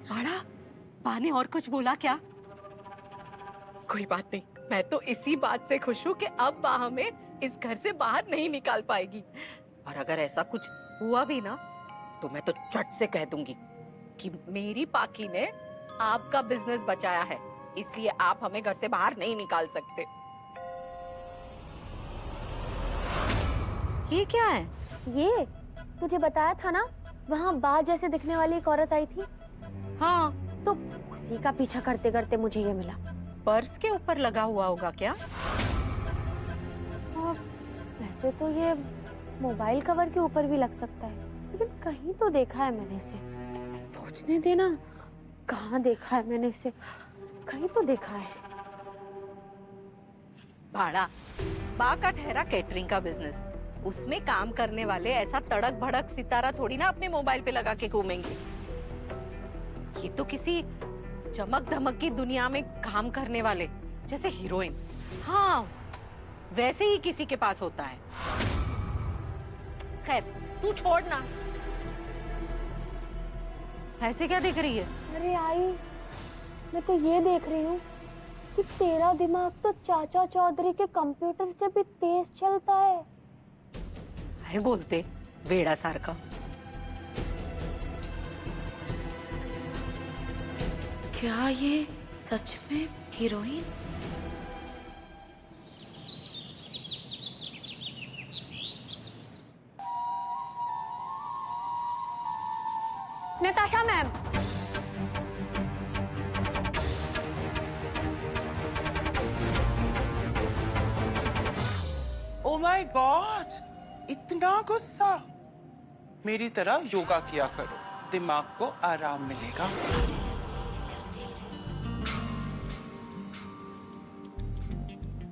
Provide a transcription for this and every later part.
बाड़ा, बा ने और कुछ बोला क्या? कोई बात नहीं, मैं तो इसी बात से खुश हूँ कि अब बा हमें इस घर से बाहर नहीं निकाल पाएगी। और अगर ऐसा कुछ हुआ भी ना, तो मैं तो झट से कह दूंगी कि मेरी पाकी ने आपका बिजनेस बचाया है, इसलिए आप हमें घर से बाहर नहीं निकाल सकते। ये क्या है? ये तुझे बताया था ना, वहाँ बा जैसे दिखने वाली एक औरत आई थी। हाँ, तो उसी का पीछा करते करते मुझे ये मिला। पर्स के ऊपर लगा हुआ होगा क्या? और वैसे तो ये मोबाइल कवर के ऊपर भी लग सकता है, लेकिन कहीं तो देखा है मैंने इसे। सोचने देना, कहाँ देखा है मैंने इसे? कहीं तो देखा है। भाड़ा, बा का ठहरा कैटरिंग का बिजनेस, उसमें काम करने वाले ऐसा तड़क भड़क सितारा थोड़ी ना अपने मोबाइल पे लगा के घूमेंगे। ये तो किसी चमक धमक की दुनिया में काम करने वाले, जैसे हीरोइन, हाँ वैसे ही किसी के पास होता है। खैर तू छोड़ ना, ऐसे क्या देख रही है? अरे आई, मैं तो ये देख रही हूँ कि तेरा दिमाग तो चाचा चौधरी के कंप्यूटर से भी तेज चलता है बोलते वेड़ा सार का। क्या ये सच में heroine? Natasha ma'am. Oh my God, इतना गुस्सा! मेरी तरह योगा किया करो, दिमाग को आराम मिलेगा।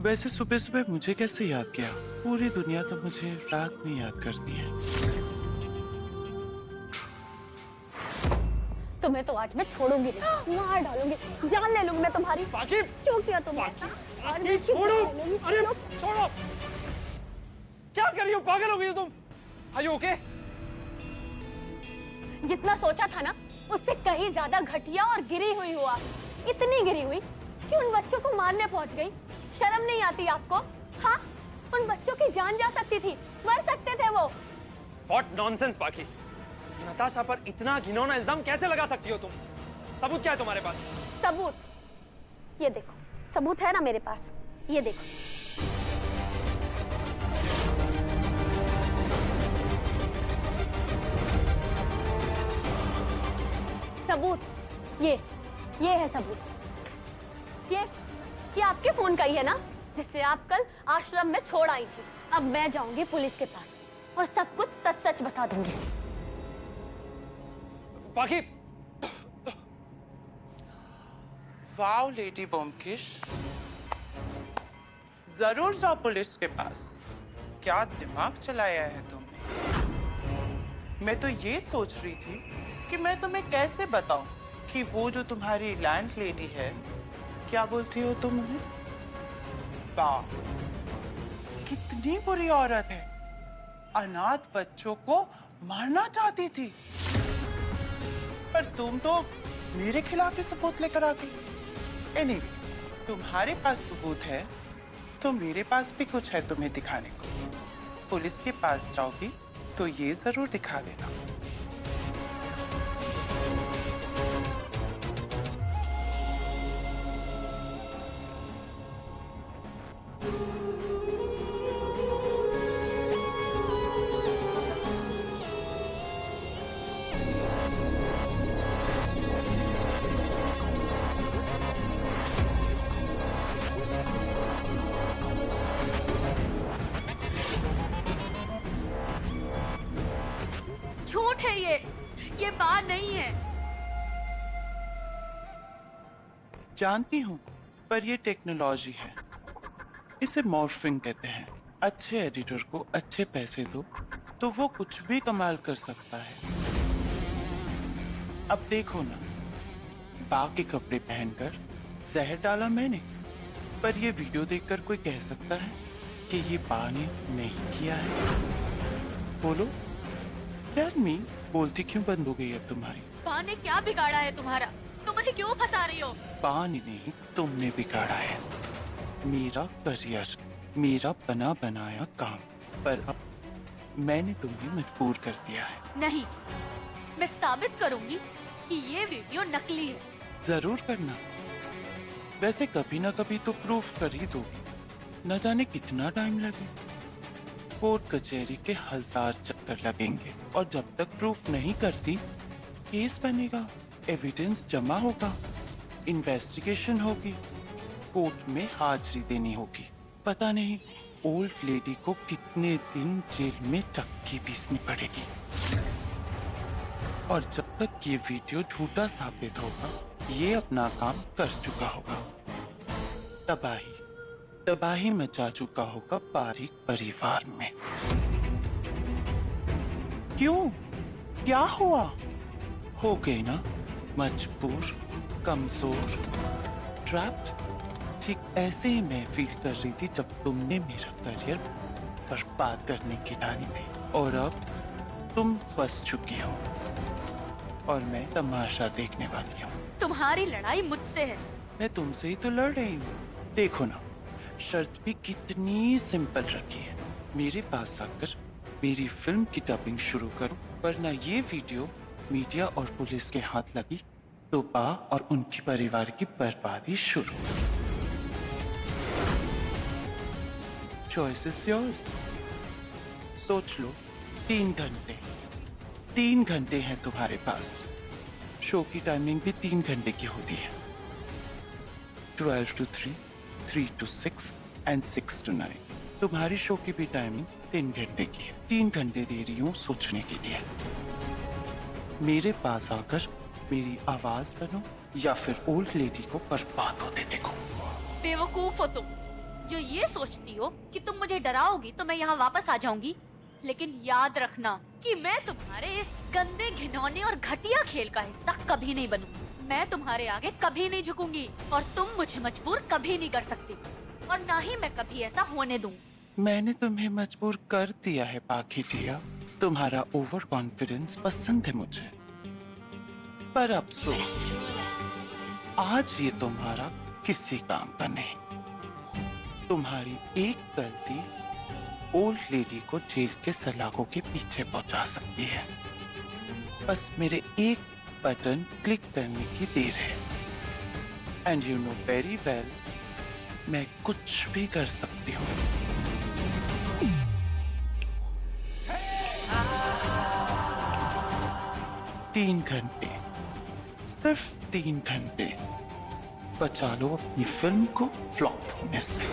वैसे सुबह सुबह मुझे कैसे याद किया? पूरी दुनिया तो मुझे रात में याद करती है। तुम्हें तो आज मैं छोड़ूंगी नहीं, मार डालूंगी, जान ले लूंगी मैं तुम्हारी। बाकी क्यों किया तुमने ऐसा? और मैं छोड़ो! अरे चुप। छोड़ो! क्या कर रही हो? पागल हो गई हो तुम? Are you okay? जितना सोचा था ना, उससे कहीं ज्यादा घटिया और गिरी हुई हुआ। इतनी गिरी हुई कि उन बच्चों को मारने पहुंच गई। शर्म नहीं आती आपको? हाँ, उन बच्चों की जान जा सकती थी, मर सकते थे वो। What nonsense बाकी! नताशा पर इतना घिनौना इल्जाम कैसे लगा सकती हो तुम? सबूत क्या है तुम्हारे पास? सबूत? ये देखो, सबूत है ना मेरे पास, ये देखो। सबूत, ये है सबूत। ये आपके फोन का ही है ना, जिससे आप कल आश्रम में छोड़ आई थी। अब मैं जाऊंगी पुलिस के पास और सब कुछ सच सच बता दूंगी। बाकी वाओ लेडी बोमकिश, जरूर जाओ पुलिस के पास। क्या दिमाग चलाया है तुमने? मैं तो ये सोच रही थी कि मैं तुम्हें कैसे बताऊं कि वो जो तुम्हारी लैंड लेडी है, क्या बोलती हो तुम उन्हें? बा, कितनी बुरी औरत है, अनाथ बच्चों को मारना चाहती थी। पर तुम तो मेरे खिलाफ ही सबूत लेकर आ गई। एनीवे, तुम्हारे पास सबूत है तो मेरे पास भी कुछ है तुम्हें दिखाने को। पुलिस के पास जाओगी तो ये जरूर दिखा देना। झूठ है ये बात नहीं है। जानती हूँ, पर ये टेक्नोलॉजी है, इसे मॉर्फिंग कहते हैं। अच्छे एडिटर को अच्छे पैसे दो तो वो कुछ भी कमाल कर सकता है। अब देखो ना, बा के कपड़े पहनकर जहर डाला मैंने, पर ये वीडियो देखकर कोई कह सकता है कि ये बा ने नहीं किया है? बोलो, टेल मी, बोलती क्यों बंद हो गई अब तुम्हारी? बा ने क्या बिगाड़ा है तुम्हारा? तुम मुझे क्यों फंसा रही हो? पानी नहीं, तुमने बिगाड़ा है मेरा करियर, मेरा बना बनाया काम। पर अब मैंने तुम्हें मजबूर कर दिया है। नहीं, मैं साबित करूंगी कि ये वीडियो नकली है। जरूर करना। वैसे कभी ना कभी तो प्रूफ कर ही दोगी, न जाने कितना टाइम लगे। कोर्ट कचहरी के 1000 चक्कर लगेंगे और जब तक प्रूफ नहीं करती केस बनेगा, एविडेंस जमा होगा, इन्वेस्टिगेशन होगी, कोर्ट में हाजिरी देनी होगी। पता नहीं ओल्ड लेडी को कितने दिन जेल में चक्की पीसनी पड़ेगी। और जब तक ये वीडियो झूठा साबित होगा, ये अपना काम कर चुका होगा। तबाही तबाही मचा चुका होगा बारीक परिवार में। क्यों? क्या हुआ? हो गए ना मजबूर, कमजोर, ट्रैप्ड। ठीक ऐसे ही मैं फील कर रही थी जब तुमने मेरा करियर बर्बाद करने की ठानी थी, और अब तुम फंस चुकी हो और मैं तमाशा देखने वाली हूँ। तुम्हारी लड़ाई मुझसे है। मैं तुमसे ही तो लड़ रही हूँ। देखो ना, शर्त भी कितनी सिंपल रखी है। मेरे पास आकर मेरी फिल्म की डबिंग शुरू करो, वरना ये वीडियो मीडिया और पुलिस के हाथ लगी तो बा और उनके परिवार की बर्बादी शुरू। Choice is yours. सोच लो, 3 घंटे हैं तुम्हारे पास। शो की टाइमिंग भी 3 घंटे की होती है, 12 to 3, 3 to 6 एंड 6 to 9। तुम्हारी शो की भी टाइमिंग 3 घंटे की है। 3 घंटे दे रही हूँ सोचने के लिए। मेरे पास आकर मेरी आवाज बनो या फिर ओल्ड लेडी को बर्बाद होते देखो। बेवकूफ हो तुम, जो ये सोचती हो कि तुम मुझे डराओगी तो मैं यहाँ वापस आ जाऊंगी। लेकिन याद रखना कि मैं तुम्हारे इस गंदे, घिनौने और घटिया खेल का हिस्सा कभी नहीं बनूंगी। मैं तुम्हारे आगे कभी नहीं झुकूंगी और तुम मुझे मजबूर कभी नहीं कर सकती, और ना ही मैं कभी ऐसा होने दूंगी। मैंने तुम्हें मजबूर कर दिया है पाखी जिया। तुम्हारा ओवर कॉन्फिडेंस पसंद है मुझे, पर अफसोस आज ये तुम्हारा किसी काम का नहीं। तुम्हारी एक गलती ओल्ड लेडी को जेल के सलाखों के पीछे पहुंचा सकती है। बस मेरे एक बटन क्लिक करने की देर है। And you know very well, मैं कुछ भी कर सकती हूँ। तीन घंटे, सिर्फ 3 घंटे बचा लो अपनी फिल्म को फ्लॉप होने से।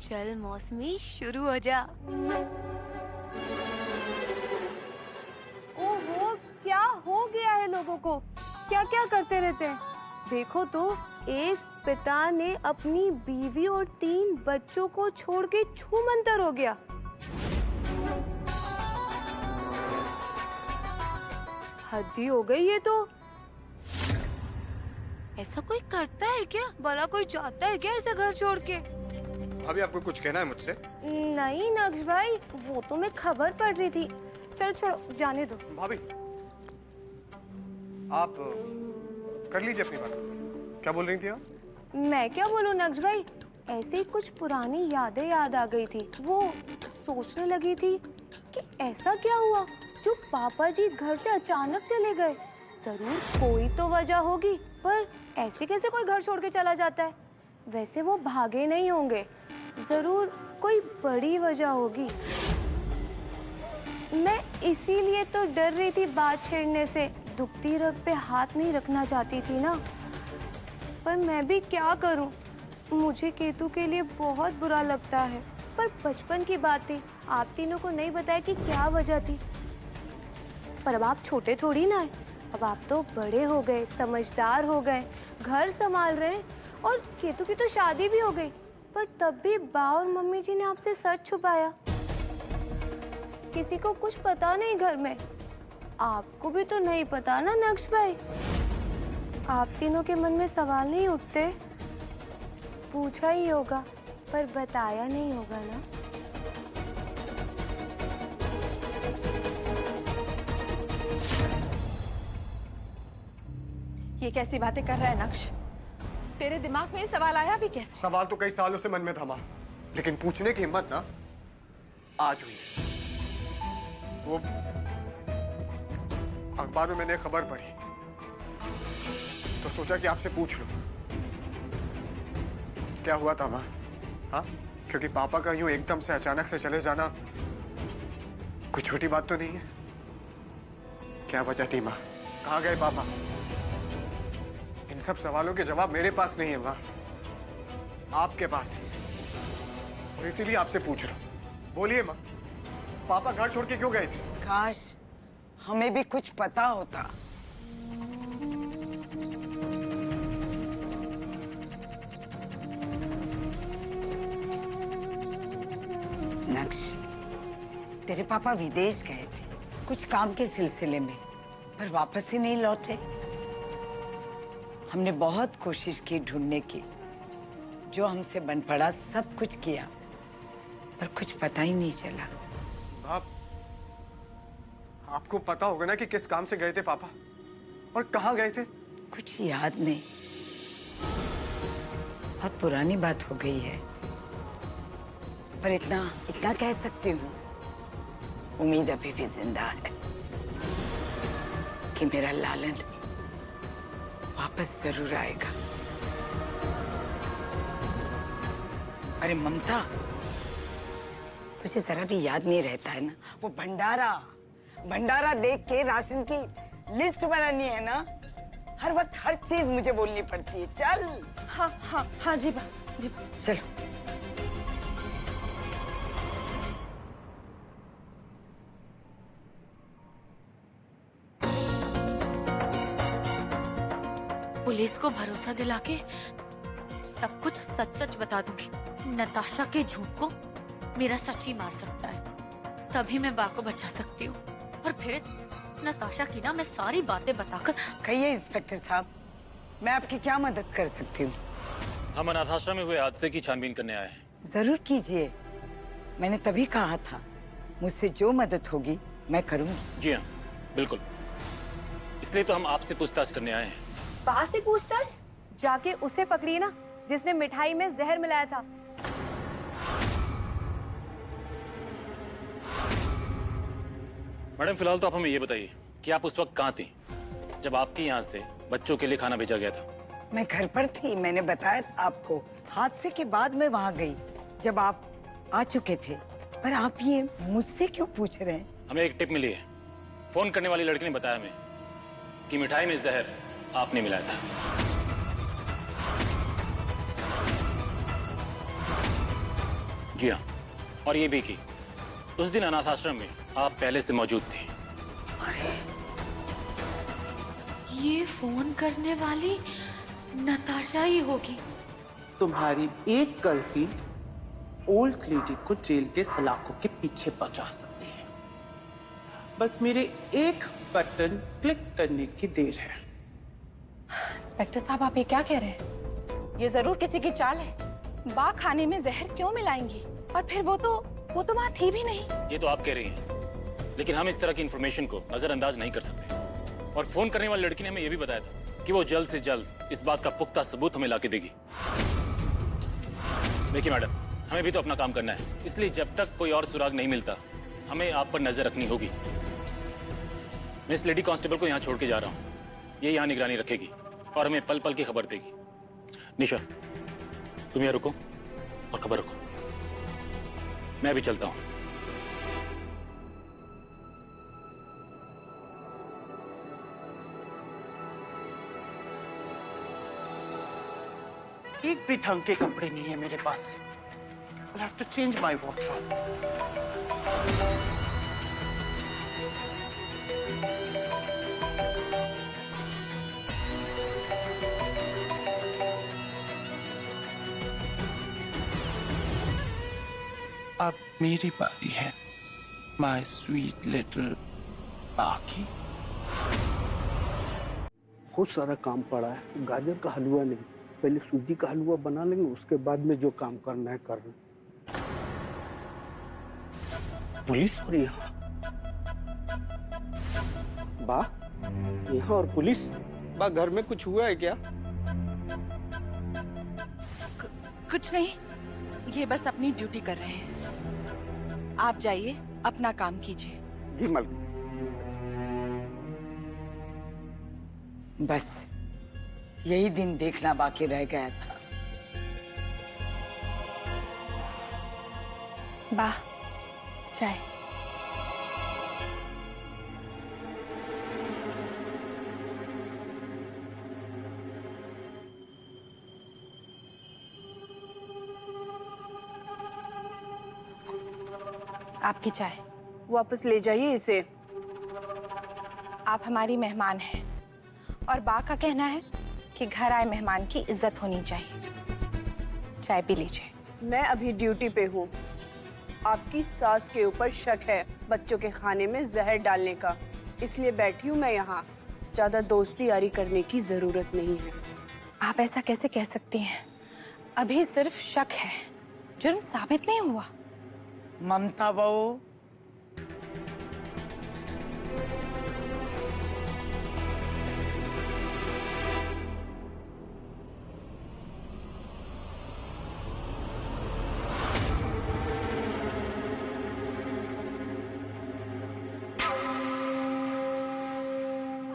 चल मौसमी, शुरू हो जा। ओहो, क्या हो गया है लोगों को? क्या क्या करते रहते हैं? देखो तो, एक पिता ने अपनी बीवी और 3 बच्चों को छोड़ के छूमंतर हो गया। हद ही हो गई ये तो। ऐसा कोई करता है क्या? भला कोई चाहता है क्या ऐसा घर छोड़ के? अभी आपको कुछ कहना है मुझसे? नहीं नक्श भाई, वो तो मैं खबर पढ़ रही थी। चल छोड़ो, जाने दो। भाभी, आप कर लीजिए अपनी बात। क्या बोल रही थी आप? मैं क्या बोलूं नक्श भाई, ऐसे ही कुछ पुरानी यादें याद आ गई थी। वो सोचने लगी थी कि ऐसा क्या हुआ जो पापा जी घर से अचानक चले गए। जरूर कोई तो वजह होगी, पर ऐसे कैसे कोई घर छोड़ के चला जाता है? वैसे वो भागे नहीं होंगे, जरूर कोई बड़ी वजह होगी। मैं इसीलिए तो डर रही थी बात छेड़ने से। दुखती रग पे हाथ नहीं रखना चाहती थी ना। पर मैं भी क्या करूं? मुझे केतु के लिए बहुत बुरा लगता है, पर बचपन की बात थी, आप तीनों को नहीं बताया कि क्या वजह थी। पर अब आप छोटे थोड़ी ना हैं, अब आप तो बड़े हो गए, समझदार हो गए, घर संभाल रहे हैं और केतु की तो शादी भी हो गई, पर तब भी बा और मम्मी जी ने आपसे सच छुपाया। किसी को कुछ पता नहीं घर में। आपको भी तो नहीं पता ना नक्श भाई। आप तीनों के मन में सवाल नहीं उठते? पूछा ही होगा पर बताया नहीं होगा ना। ये कैसी बातें कर रहा है नक्श? तेरे दिमाग में ये सवाल आया भी कैसे? सवाल तो कई सालों से मन में था माँ, लेकिन पूछने की हिम्मत ना आज हुई। वो अखबार में मैंने खबर पढ़ी तो सोचा कि आपसे पूछ लूं क्या हुआ था माँ। हाँ, क्योंकि पापा का यूं एकदम से अचानक से चले जाना कोई छोटी बात तो नहीं है। क्या वजह थी माँ? कहाँ गए पापा? इन सब सवालों के जवाब मेरे पास नहीं है माँ, आपके पास है, और इसीलिए आपसे पूछ रहा हूँ। बोलिए माँ, पापा घर छोड़ के क्यों गए थे? काश हमें भी कुछ पता होता। नक्श, तेरे पापा विदेश गए थे कुछ काम के सिलसिले में, पर वापस ही नहीं लौटे। हमने बहुत कोशिश की ढूंढने की, जो हमसे बन पड़ा सब कुछ किया, पर कुछ पता ही नहीं चला। आप आपको पता होगा ना कि किस काम से गए थे पापा और कहाँ गए थे? कुछ याद नहीं, बहुत पुरानी बात हो गई है, पर इतना कह सकती हूँ, उम्मीद अभी भी जिंदा है कि मेरा लालन वापस जरूर आएगा। अरे ममता, तुझे जरा भी याद नहीं रहता है ना वो भंडारा देख के राशन की लिस्ट बनानी है ना। हर वक्त हर चीज मुझे बोलनी पड़ती है। चल। हाँ जी बा, जी बा। चलो। पुलिस को भरोसा दिला के सब कुछ सच सच बता दूंगी। नताशा के झूठ को मेरा सच ही मार सकता है, तभी मैं बा को बचा सकती हूँ। और फिर इस नताशा की ना मैं सारी बातें बताकर। कहिए इंस्पेक्टर साहब, मैं आपकी क्या मदद कर सकती हूँ? हम अनाथ आश्रम में हुए हादसे की छानबीन करने आए हैं। जरूर कीजिए, मैंने तभी कहा था मुझसे जो मदद होगी मैं करूंगी। जी हाँ, बिल्कुल, इसलिए तो हम आपसे पूछताछ करने आए हैं। बा से पूछताछ? जाके उसे पकड़िए ना जिसने मिठाई में जहर मिलाया था। मैडम, फिलहाल तो आप हमें ये बताइए कि आप उस वक्त कहाँ थी जब आपके यहाँ से बच्चों के लिए खाना भेजा गया था? मैं घर पर थी, मैंने बताया था आपको। हादसे के बाद मैं वहाँ गई जब आप आ चुके थे। पर आप ये मुझसे क्यों पूछ रहे हैं? हमें एक टिप मिली है। फोन करने वाली लड़की ने बताया हमें कि मिठाई में जहर आपने मिलाया था। जी हाँ, और ये भी कि उस दिन अनाथ आश्रम में आप पहले से मौजूद थी। ये फोन करने वाली नताशा ही होगी। तुम्हारी एक गलती ओल्ड लेडी को जेल के सलाखों के पीछे पहुंचा सकती है। बस मेरे एक बटन क्लिक करने की देर है। इंस्पेक्टर साहब, आप ये क्या कह रहे हैं? ये जरूर किसी की चाल है। बा खाने में जहर क्यों मिलाएंगी? और फिर वो तो वहाँ थी भी नहीं। ये तो आप कह रही हैं, लेकिन हम इस तरह की इंफॉर्मेशन को नजरअंदाज नहीं कर सकते। और फोन करने वाली लड़की ने हमें यह भी बताया था कि वो जल्द से जल्द इस बात का पुख्ता सबूत हमें लाके देगी। देखिए मैडम, हमें भी तो अपना काम करना है, इसलिए जब तक कोई और सुराग नहीं मिलता हमें आप पर नजर रखनी होगी। मैं इस लेडी कांस्टेबल को यहाँ छोड़ के जा रहा हूँ, ये यहाँ निगरानी रखेगी और हमें पल पल की खबर देगी। निशा, तुम यहाँ रुको और खबर रखो। मैं भी चलता हूँ। एक भी ढंग के कपड़े नहीं है मेरे पास। I'll have to change my wardrobe. अब मेरी बारी है, माय स्वीट लिटिल बाकी। बहुत सारा काम पड़ा है। गाजर का हलवा नहीं, पहले सूजी का हलवा बना लेंगे, उसके बाद में जो काम करना है करना। पुलिस और यहाँ बा, यहाँ और पुलिस बा, घर में कुछ हुआ है क्या? कुछ नहीं, ये बस अपनी ड्यूटी कर रहे हैं। आप जाइए, अपना काम कीजिए। जी मालिक। बस यही दिन देखना बाकी रह गया था। वाह, चाय। आपकी चाय। वापस ले जाइए इसे। आप हमारी मेहमान हैं और बा का कहना है कि घर आए मेहमान की इज्जत होनी चाहिए। चाय पी लीजिए। मैं अभी ड्यूटी पे हूँ। आपकी सास के ऊपर शक है बच्चों के खाने में जहर डालने का, इसलिए बैठी हूँ मैं यहाँ। ज्यादा दोस्ती यारी करने की जरूरत नहीं है। आप ऐसा कैसे कह सकती हैं? अभी सिर्फ शक है, जुर्म साबित नहीं हुआ। ममता बहू,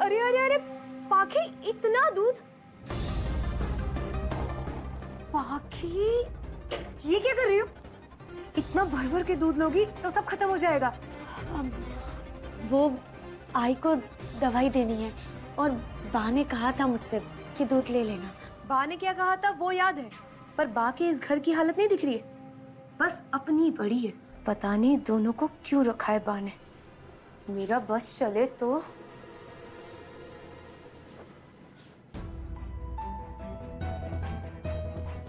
अरे अरे अरे पाखी, इतना दूध! पाखी, ये क्या कर रही हो? इतना भर भर के दूध लोगी तो सब खत्म हो जाएगा। वो आई को दवाई देनी है और बा ने कहा था मुझसे कि दूध ले लेना। बा ने क्या कहा था वो याद है, पर बा के इस घर की हालत नहीं दिख रही है, बस अपनी बड़ी है। पता नहीं दोनों को क्यों रखा है बा ने। मेरा बस चले तो।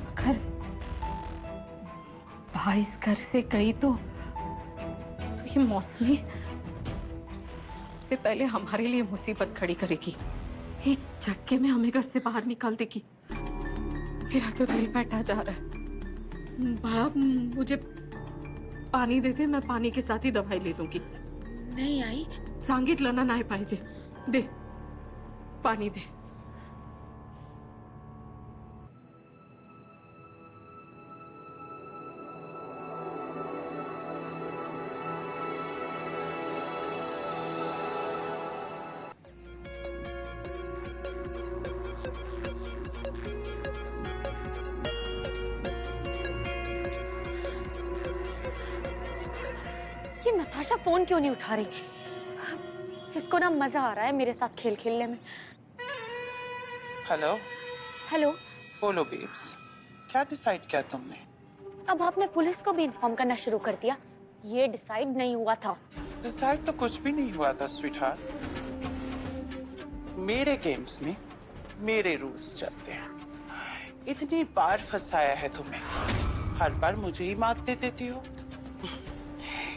अगर बा इस घर से गई तो ये मौसमी सबसे पहले हमारे लिए मुसीबत खड़ी करेगी। एक झटके में हमें घर से बाहर निकाल देगी। मेरा तो दिल बैठा जा रहा है। बड़ा, मुझे पानी दे दे, मैं पानी के साथ ही दवाई ले लूंगी। नहीं आई। सांगितलं ना नाही पाहिजे। दे, पानी दे। ये नताशा फोन क्यों नहीं उठा रही? इसको ना मजा आ रहा है मेरे साथ खेल खेलने में। हेलो। हेलो। बोलो बेब्स, क्या डिसाइड किया तुमने? अब आपने पुलिस को भी इन्फॉर्म करना शुरू कर दिया। ये डिसाइड नहीं हुआ था। डिसाइड तो कुछ भी नहीं हुआ था स्वीटहार्ट। मेरे गेम्स में मेरे रूल्स चलते हैं। इतनी बार फंसाया है तुम्हें, हर बार मुझे ही मात दे देती हो।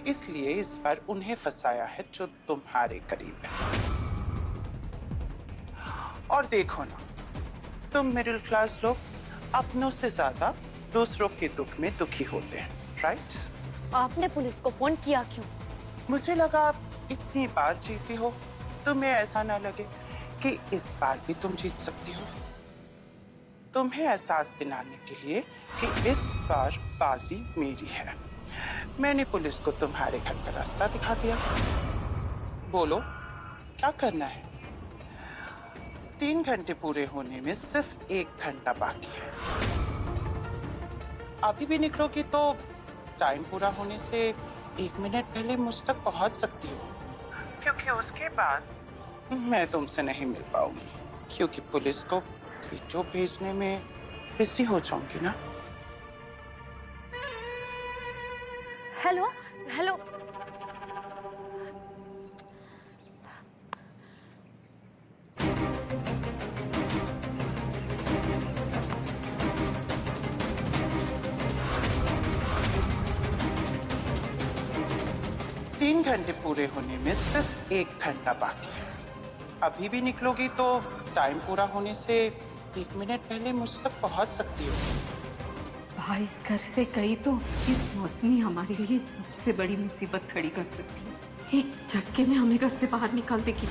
इसलिए इस बार उन्हें फंसाया है जो तुम्हारे करीब है। और देखो ना, तुम मिडिल क्लास लोग अपनों से ज्यादा दूसरों के दुख में दुखी होते हैं, राइट? आपने पुलिस को फोन किया क्यों? मुझे लगा आप इतनी बार जीती हो, तुम्हें ऐसा ना लगे कि इस बार भी तुम जीत सकती हो। तुम्हें एहसास दिलाने के लिए कि इस बार बाजी मेरी है। मैंने पुलिस को तुम्हारे घर का रास्ता दिखा दिया। बोलो क्या करना है? 3 घंटे पूरे होने में सिर्फ 1 घंटा बाकी है। अभी भी निकलोगी तो टाइम पूरा होने से 1 मिनट पहले मुझ तक पहुंच सकती हो, क्योंकि उसके बाद मैं तुमसे नहीं मिल पाऊंगी, क्योंकि पुलिस को वीडियो भेजने में बिजी हो जाऊंगी ना। Hello hello. 3 घंटे पूरे होने में सिर्फ 1 घंटा बाकी है। अभी भी निकलोगी तो टाइम पूरा होने से 1 मिनट पहले मुझ तक पहुंच सकती हो। भाई इस घर से गई तो ये मौसमी हमारे लिए सबसे बड़ी मुसीबत खड़ी कर सकती है। एक झटके में हमें घर से बाहर निकाल देगी।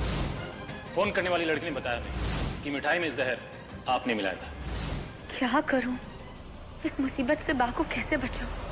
फोन करने वाली लड़की ने बताया हमें कि मिठाई में जहर आपने मिलाया था। क्या करूं? इस मुसीबत से बा को कैसे बचाऊं?